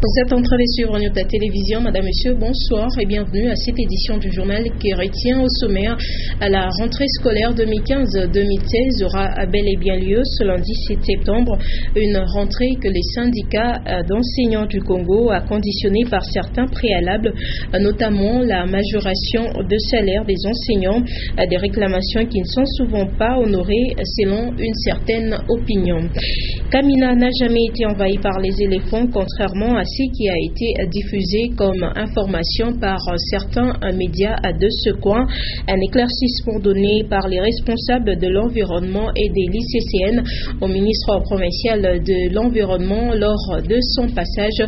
Vous êtes en train de suivre Nyota Télévision. Madame, Monsieur, bonsoir et bienvenue à cette édition du journal qui retient au sommaire la rentrée scolaire 2015-2016 aura bel et bien lieu ce lundi 7 septembre. Une rentrée que les syndicats d'enseignants du Congo a conditionnée par certains préalables, notamment la majoration de salaire des enseignants, des réclamations qui ne sont souvent pas honorées selon une certaine opinion. Kamina n'a jamais été envahi par les éléphants, contrairement à ce qui a été diffusé comme information par certains médias de ce coin. Un éclaircissement donné par les responsables de l'environnement et des lycéennes au ministre provincial de l'environnement lors de son passage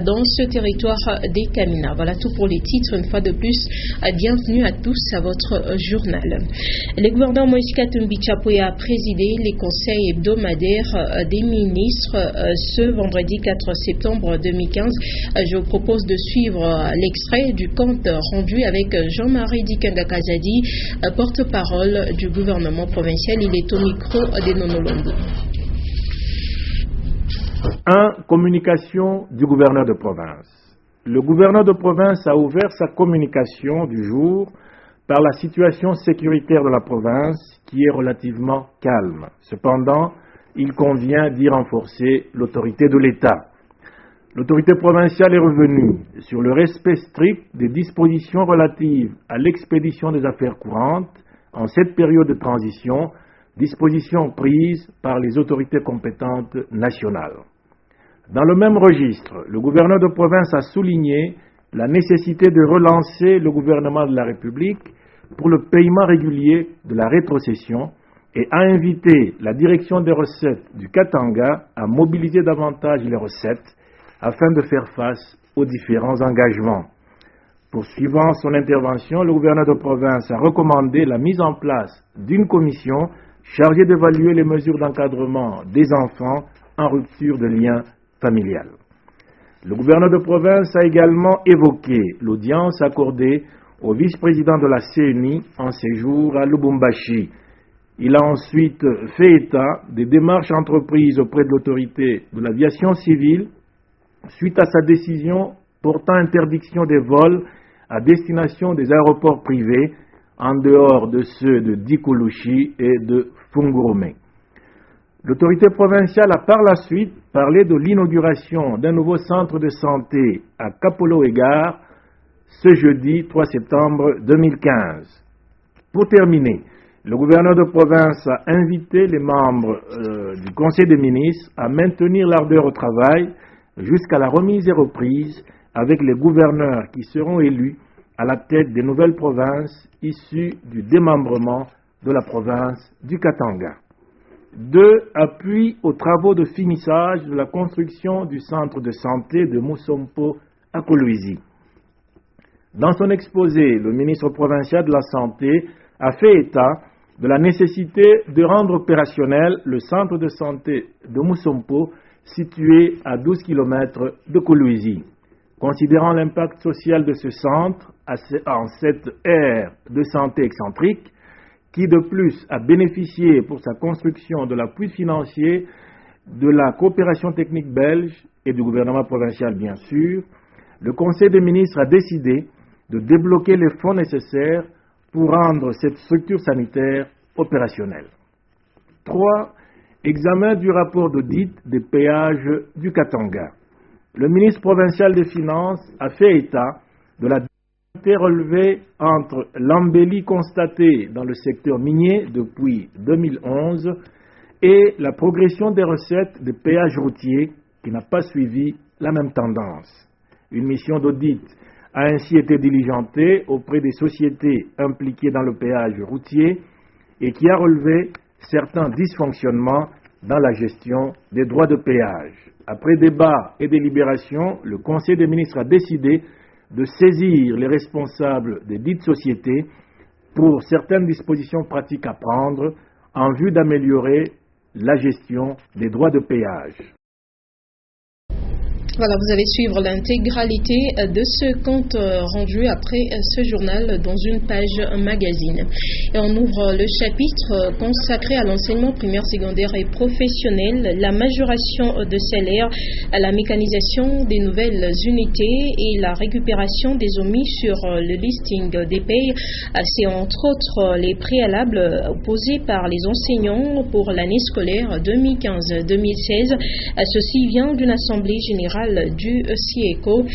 dans ce territoire des Kamina. Voilà tout pour les titres. Une fois de plus, bienvenue à tous à votre journal. Le gouverneur Moïse Katumbi Tchapoya a présidé les conseils hebdomadaires des ministres ce vendredi 4 septembre 2015. Je vous propose de suivre l'extrait du compte rendu avec Jean-Marie Dikenda Kazadi, porte-parole du gouvernement provincial. Il est au micro de Nonolondo. 1. Communication du gouverneur de province. Le gouverneur de province a ouvert sa communication du jour par la situation sécuritaire de la province qui est relativement calme. Cependant, il convient d'y renforcer l'autorité de l'État. L'autorité provinciale est revenue sur le respect strict des dispositions relatives à l'expédition des affaires courantes en cette période de transition, dispositions prises par les autorités compétentes nationales. Dans le même registre, le gouverneur de province a souligné la nécessité de relancer le gouvernement de la République pour le paiement régulier de la rétrocession et a invité la direction des recettes du Katanga à mobiliser davantage les recettes afin de faire face aux différents engagements. Poursuivant son intervention, le gouverneur de province a recommandé la mise en place d'une commission chargée d'évaluer les mesures d'encadrement des enfants en rupture de lien familial. Le gouverneur de province a également évoqué l'audience accordée au vice-président de la CNI en séjour à Lubumbashi. Il a ensuite fait état des démarches entreprises auprès de l'autorité de l'aviation civile suite à sa décision portant interdiction des vols à destination des aéroports privés en dehors de ceux de Dikulushi et de Fungurome. L'autorité provinciale a par la suite parlé de l'inauguration d'un nouveau centre de santé à Kapolo-Égard ce jeudi 3 septembre 2015. Pour terminer, le gouverneur de province a invité les membres du Conseil des ministres à maintenir l'ardeur au travail jusqu'à la remise et reprise avec les gouverneurs qui seront élus à la tête des nouvelles provinces issues du démembrement de la province du Katanga. 2. Appui aux travaux de finissage de la construction du centre de santé de Musompo à Kolwezi. Dans son exposé, le ministre provincial de la Santé a fait état de la nécessité de rendre opérationnel le centre de santé de Musompo situé à 12 km de Kolwezi. Considérant l'impact social de ce centre en cette ère de santé excentrique, qui de plus a bénéficié pour sa construction de l'appui financier de la coopération technique belge et du gouvernement provincial bien sûr, le Conseil des ministres a décidé de débloquer les fonds nécessaires pour rendre cette structure sanitaire opérationnelle. 3. Examen du rapport d'audit des péages du Katanga. Le ministre provincial des Finances a fait état de la difficulté relevée entre l'embellie constatée dans le secteur minier depuis 2011 et la progression des recettes des péages routiers qui n'a pas suivi la même tendance. Une mission d'audit a ainsi été diligentée auprès des sociétés impliquées dans le péage routier et qui a relevé certains dysfonctionnements dans la gestion des droits de péage. Après débat et délibération, le Conseil des ministres a décidé de saisir les responsables des dites sociétés pour certaines dispositions pratiques à prendre en vue d'améliorer la gestion des droits de péage. Voilà, vous allez suivre l'intégralité de ce compte rendu après ce journal dans une page magazine. Et on ouvre le chapitre consacré à l'enseignement primaire, secondaire et professionnel, la majoration de salaire, la mécanisation des nouvelles unités et la récupération des omis sur le listing des payes. C'est entre autres les préalables posés par les enseignants pour l'année scolaire 2015-2016. Ceci vient d'une assemblée générale du CIECO.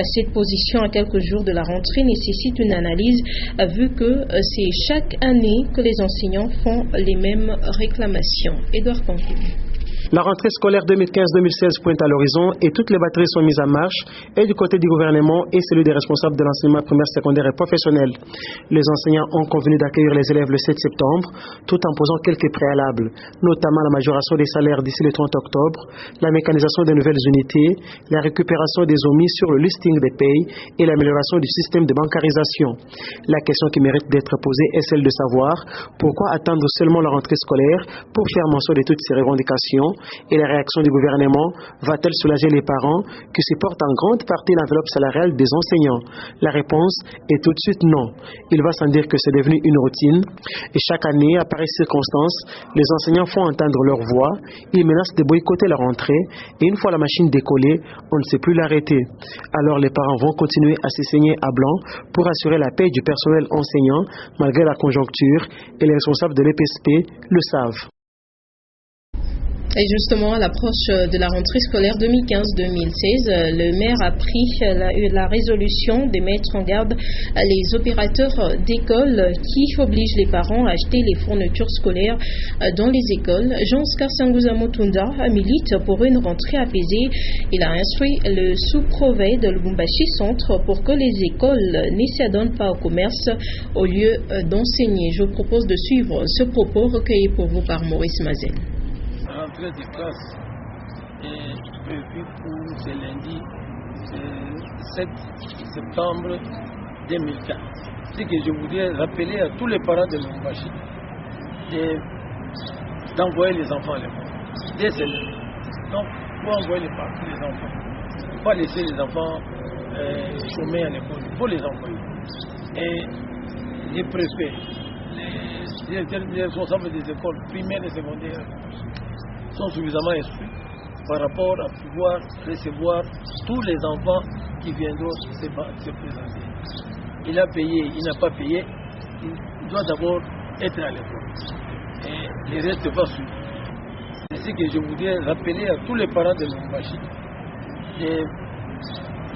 Cette position à quelques jours de la rentrée nécessite une analyse vu que c'est chaque année que les enseignants font les mêmes réclamations. Édouard Pankou. La rentrée scolaire 2015-2016 pointe à l'horizon et toutes les batteries sont mises en marche, et du côté du gouvernement et celui des responsables de l'enseignement primaire, secondaire et professionnel. Les enseignants ont convenu d'accueillir les élèves le 7 septembre, tout en posant quelques préalables, notamment la majoration des salaires d'ici le 30 octobre, la mécanisation des nouvelles unités, la récupération des omis sur le listing des payes et l'amélioration du système de bancarisation. La question qui mérite d'être posée est celle de savoir pourquoi attendre seulement la rentrée scolaire pour faire mention de toutes ces revendications. Et la réaction du gouvernement va-t-elle soulager les parents qui supportent en grande partie l'enveloppe salariale des enseignants? La réponse est tout de suite non. Il va sans dire que c'est devenu une routine. Et chaque année, à pareille circonstance, les enseignants font entendre leur voix. Ils menacent de boycotter la rentrée. Et une fois la machine décollée, on ne sait plus l'arrêter. Alors les parents vont continuer à se saigner à blanc pour assurer la paie du personnel enseignant malgré la conjoncture. Et les responsables de l'EPSP le savent. Et justement, à l'approche de la rentrée scolaire 2015-2016, le maire a pris la résolution de mettre en garde les opérateurs d'école qui obligent les parents à acheter les fournitures scolaires dans les écoles. Jean-Oscar Sangouza Motunda milite pour une rentrée apaisée. Il a instruit le sous-préfet de Lubumbashi Centre pour que les écoles ne s'adonnent pas au commerce au lieu d'enseigner. Je vous propose de suivre ce propos recueilli pour vous par Maurice Mazel. Rentrée de classe est prévue pour ce lundi 7 septembre 2015. Ce que je voudrais rappeler à tous les parents de Lubumbashi d'envoyer les enfants à l'école. Dès ce lundi. Donc, pour envoyer les enfants. Il ne faut pas laisser les enfants chômer à l'école. Il faut les envoyer. Et les préfets, les responsables des écoles primaires et secondaires sont suffisamment instruits par rapport à pouvoir recevoir tous les enfants qui viendront se présenter. Il a payé, il n'a pas payé, il doit d'abord être à l'école. Et le reste va suivre. C'est ce que je voudrais rappeler à tous les parents de Lubumbashi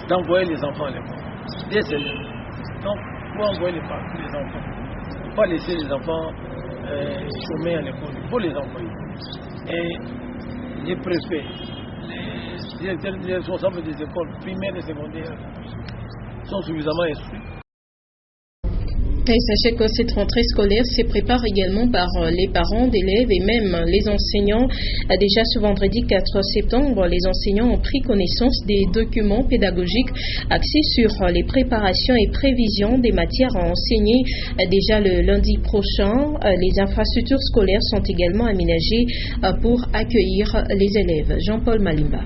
d'envoyer les enfants à l'école. Dès ce lundi. Donc, pour envoyer les enfants. Il ne faut pas laisser les enfants chômer à l'école. Il faut les envoyer. Et les préfets, les responsables des écoles primaires et secondaires sont suffisamment instruits. Et sachez que cette rentrée scolaire se prépare également par les parents d'élèves et même les enseignants. Déjà ce vendredi 4 septembre, les enseignants ont pris connaissance des documents pédagogiques axés sur les préparations et prévisions des matières à enseigner. Déjà le lundi prochain, les infrastructures scolaires sont également aménagées pour accueillir les élèves. Jean-Paul Malimba.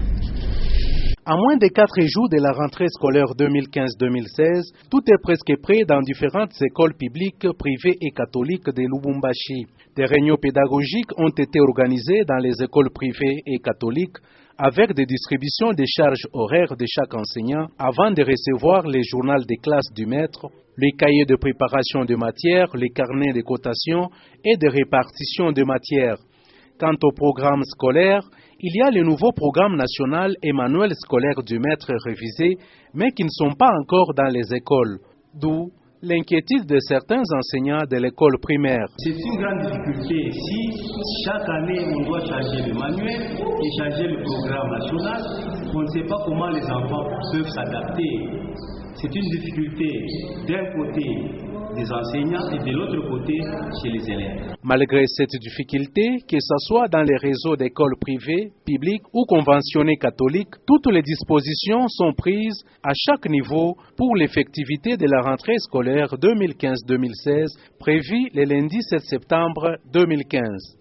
À moins de 4 jours de la rentrée scolaire 2015-2016, tout est presque prêt dans différentes écoles publiques, privées et catholiques de Lubumbashi. Des réunions pédagogiques ont été organisées dans les écoles privées et catholiques avec des distributions des charges horaires de chaque enseignant avant de recevoir les journaux des classes du maître, les cahiers de préparation de matières, les carnets de cotation et de répartition de matières. Quant au programme scolaire, il y a le nouveau programme national et manuel scolaire du maître révisé, mais qui ne sont pas encore dans les écoles. D'où l'inquiétude de certains enseignants de l'école primaire. C'est une grande difficulté si chaque année on doit changer le manuel et changer le programme national. On ne sait pas comment les enfants peuvent s'adapter. C'est une difficulté d'un côté des enseignants et de l'autre côté chez les élèves. Malgré cette difficulté, que ce soit dans les réseaux d'écoles privées, publiques ou conventionnées catholiques, toutes les dispositions sont prises à chaque niveau pour l'effectivité de la rentrée scolaire 2015-2016 prévue le lundi 7 septembre 2015.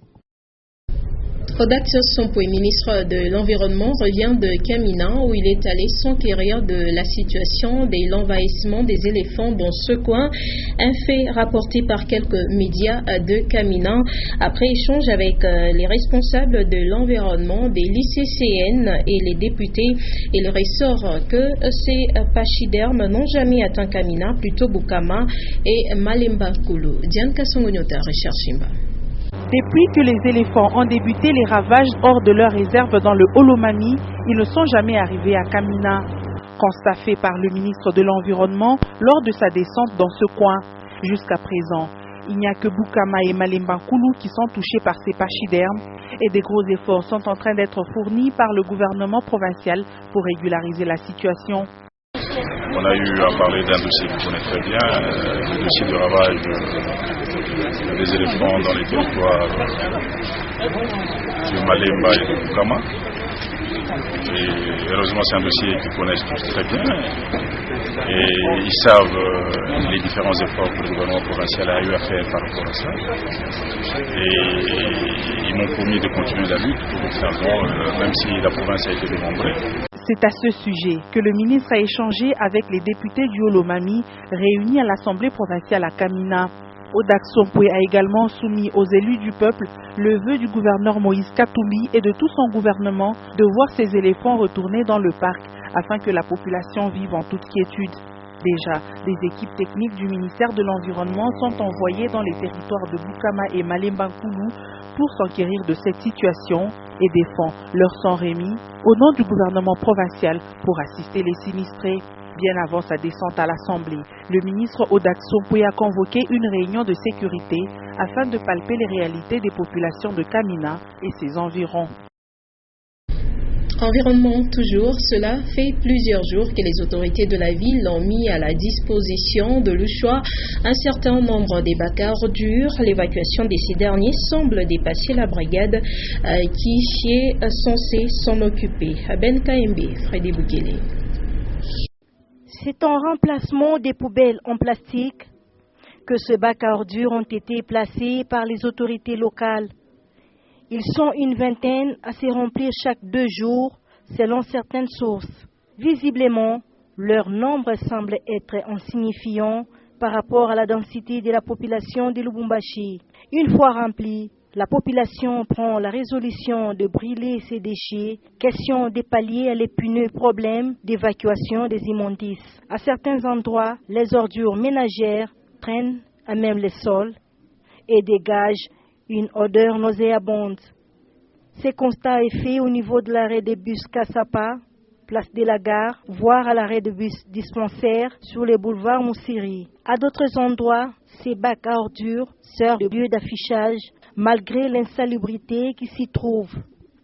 Odax Sompoué, ministre de l'Environnement, revient de Kamina où il est allé s'enquérir de la situation de l'envahissement des éléphants dans ce coin, un fait rapporté par quelques médias de Kamina. Après échange avec les responsables de l'environnement, des lycéennes et les députés, il ressort que ces pachydermes n'ont jamais atteint Kamina, plutôt Bukama et Malemba Kulu. Diane Kassongonyota, recherche Shimba. Depuis que les éléphants ont débuté les ravages hors de leur réserve dans le Olomami, ils ne sont jamais arrivés à Kamina. Constat fait par le ministre de l'Environnement lors de sa descente dans ce coin. Jusqu'à présent, il n'y a que Bukama et Malemba Kulu qui sont touchés par ces pachydermes et des gros efforts sont en train d'être fournis par le gouvernement provincial pour régulariser la situation. On a eu à parler d'un dossier qu'on connaît très bien, le dossier du ravage des éléphants dans les territoires de Malemba et de Bukama. Et heureusement, c'est un dossier qu'ils connaissent tous très bien. Et ils savent les différents efforts que le gouvernement provincial a eu à faire par rapport à ça. Et ils m'ont promis de continuer la lutte pour faire bon, même si la province a été démembrée. C'est à ce sujet que le ministre a échangé avec les députés du Olomami réunis à l'Assemblée provinciale à Kamina. Odax Sompoué a également soumis aux élus du peuple le vœu du gouverneur Moïse Katumbi et de tout son gouvernement de voir ces éléphants retourner dans le parc afin que la population vive en toute quiétude. Déjà, des équipes techniques du ministère de l'Environnement sont envoyées dans les territoires de Bukama et Malemba Kulu pour s'enquérir de cette situation et des fonds leur sont remis au nom du gouvernement provincial pour assister les sinistrés. Bien avant sa descente à l'Assemblée, le ministre Odax Sompoué a convoqué une réunion de sécurité afin de palper les réalités des populations de Kamina et ses environs. Environnement toujours, cela fait plusieurs jours que les autorités de la ville ont mis à la disposition de l'Ouchoua un certain nombre des bacs à ordures. L'évacuation de ces derniers semble dépasser la brigade qui est censée s'en occuper. Ben KMB, Freddy Boukele. C'est en remplacement des poubelles en plastique que ces bacs à ordures ont été placés par les autorités locales. Ils sont une vingtaine à se remplir chaque 2 jours, selon certaines sources. Visiblement, leur nombre semble être insignifiant par rapport à la densité de la population de Lubumbashi. Une fois remplis, la population prend la résolution de brûler ces déchets, question de pallier l'épineux problème d'évacuation des immondices. À certains endroits, les ordures ménagères traînent à même les sols et dégagent une odeur nauséabonde. Ce constat est fait au niveau de l'arrêt de bus Kassapa, place de la gare, voire à l'arrêt de bus dispensaire sur les boulevards Moussiri. À d'autres endroits, ces bacs à ordures servent de lieu d'affichage malgré l'insalubrité qui s'y trouve.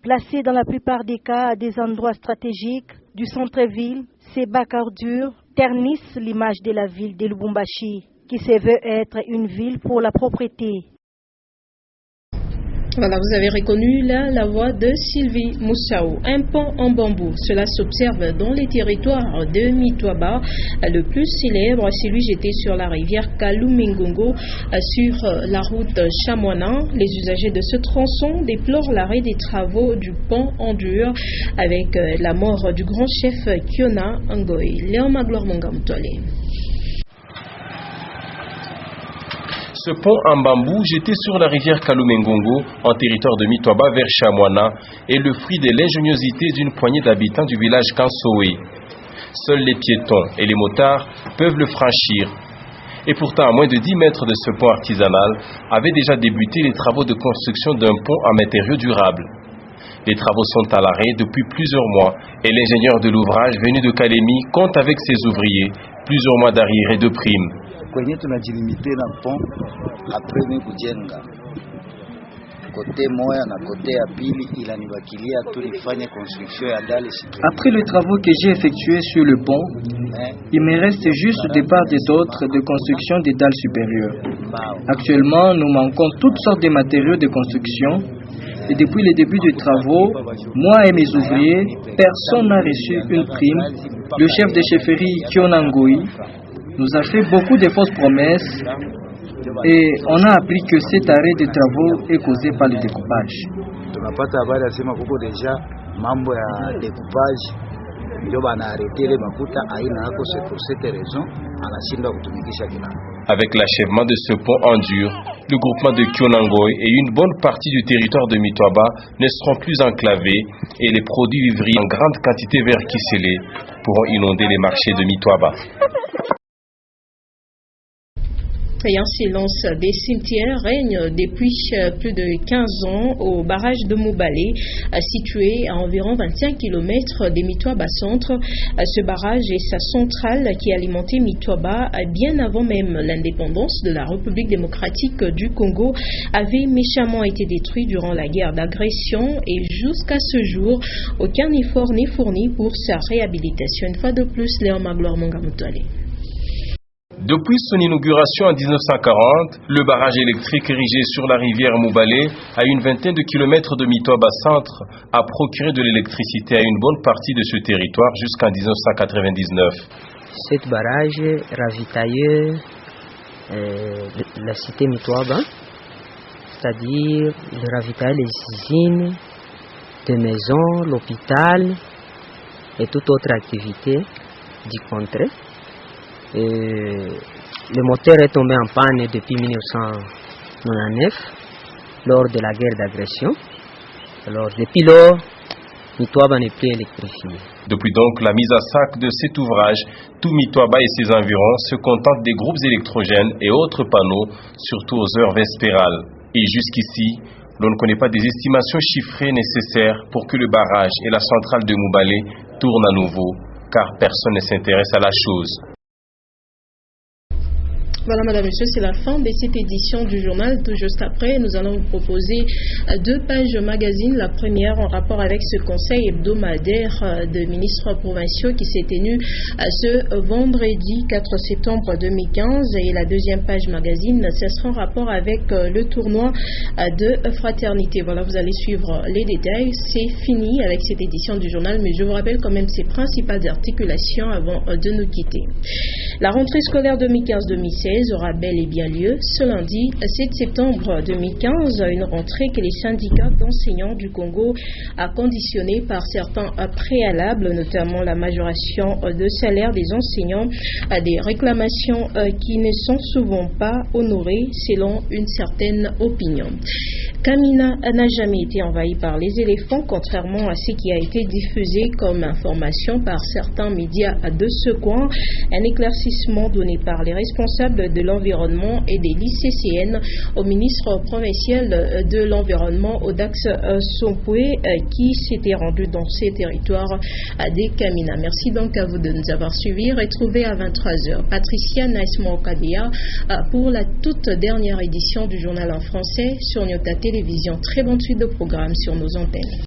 Placés dans la plupart des cas à des endroits stratégiques du centre-ville, ces bacs à ordures ternissent l'image de la ville de Lubumbashi, qui se veut être une ville pour la propreté. Voilà, vous avez reconnu là la voix de Sylvie Moussao. Un pont en bambou, cela s'observe dans les territoires de Mitwaba. Le plus célèbre, celui jeté sur la rivière Kalumengongo sur la route Chamouana. Les usagers de ce tronçon déplorent l'arrêt des travaux du pont en dur avec la mort du grand chef Kiona Ngoy. Léon Magloire Mongamtole. Ce pont en bambou jeté sur la rivière Kalumengongo en territoire de Mitwaba vers Chamouana est le fruit de l'ingéniosité d'une poignée d'habitants du village Kansoé. Seuls les piétons et les motards peuvent le franchir. Et pourtant, à moins de 10 mètres de ce pont artisanal, avaient déjà débuté les travaux de construction d'un pont en matériaux durables. Les travaux sont à l'arrêt depuis plusieurs mois et l'ingénieur de l'ouvrage venu de Kalemi compte avec ses ouvriers plusieurs mois d'arriérés de primes. Kwenye tunajilimite na pont apreme kujenga kote moya na kote ya pili ila nibakilia tu nifanye construction ya dalle. Après les travaux que j'ai effectués sur le pont, il me reste juste de part et d'autre de construction des dalles supérieures. Actuellement, nous manquons toutes sortes de matériaux de construction et depuis le début des travaux, moi et mes ouvriers, personne n'a reçu une prime. Le chef de chefferie Kiona Ngoy nous a fait beaucoup de fausses promesses et on a appris que cet arrêt de travaux est causé par le découpage. tunapata habari asema kuko deja mambo ya decoupage ndio banaarete ile makuta aina yako, c'est pour cette raison anashindwa kutumikisha kilalo. Avec l'achèvement de ce pont en dur, le groupement de Kionangoy et une bonne partie du territoire de Mitwaba ne seront plus enclavés et les produits vivriers en grande quantité vers Kisele pourront inonder les marchés de Mitwaba. Et un silence des cimetières règne depuis plus de 15 ans au barrage de Moubalé, situé à environ 25 km des Mitwaba Centre. Ce barrage et sa centrale qui alimentait Mitwaba bien avant même l'indépendance de la République démocratique du Congo avaient méchamment été détruits durant la guerre d'agression et jusqu'à ce jour, aucun effort n'est fourni pour sa réhabilitation. Une fois de plus, Léon Magloire Mongamutale. Depuis son inauguration en 1940, le barrage électrique érigé sur la rivière Moubalé, à une vingtaine de kilomètres de Mitwaba Centre, a procuré de l'électricité à une bonne partie de ce territoire jusqu'en 1999. Cet barrage ravitaillait la cité Mitwaba, c'est-à-dire le ravitaillait les usines, des maisons, l'hôpital et toute autre activité du contrée. Le moteur est tombé en panne depuis 1999 lors de la guerre d'agression. Alors depuis lors, Mitwaba n'est plus électrifié. Depuis donc la mise à sac de cet ouvrage, tout Mitwaba et ses environs se contentent des groupes électrogènes et autres panneaux, surtout aux heures vespérales. Et jusqu'ici, l'on ne connaît pas des estimations chiffrées nécessaires pour que le barrage et la centrale de Moubalé tournent à nouveau, car personne ne s'intéresse à la chose. Voilà, madame, monsieur, c'est la fin de cette édition du journal. Tout juste après, nous allons vous proposer 2 pages magazine. La première en rapport avec ce conseil hebdomadaire de ministres provinciaux qui s'est tenu ce vendredi 4 septembre 2015. Et la deuxième page magazine, ce sera en rapport avec le tournoi de fraternité. Voilà, vous allez suivre les détails. C'est fini avec cette édition du journal, mais je vous rappelle quand même ses principales articulations avant de nous quitter. La rentrée scolaire 2015-2016 aura bel et bien lieu ce lundi 7 septembre 2015, une rentrée que les syndicats d'enseignants du Congo a conditionnée par certains préalables, notamment la majoration de salaire des enseignants, à des réclamations qui ne sont souvent pas honorées selon une certaine opinion. Kamina n'a jamais été envahi par les éléphants, contrairement à ce qui a été diffusé comme information par certains médias de ce coin. Un éclaircissement donné par les responsables de l'environnement et des lycéennes au ministre provincial de l'environnement, Odax Sompoué, qui s'était rendu dans ces territoires des Kamina. Merci donc à vous de nous avoir suivis. Retrouvez à 23h Patricia Naismo-Okadea pour la toute dernière édition du journal en français sur Nyota Télévision. Très bonne suite de programmes sur nos antennes.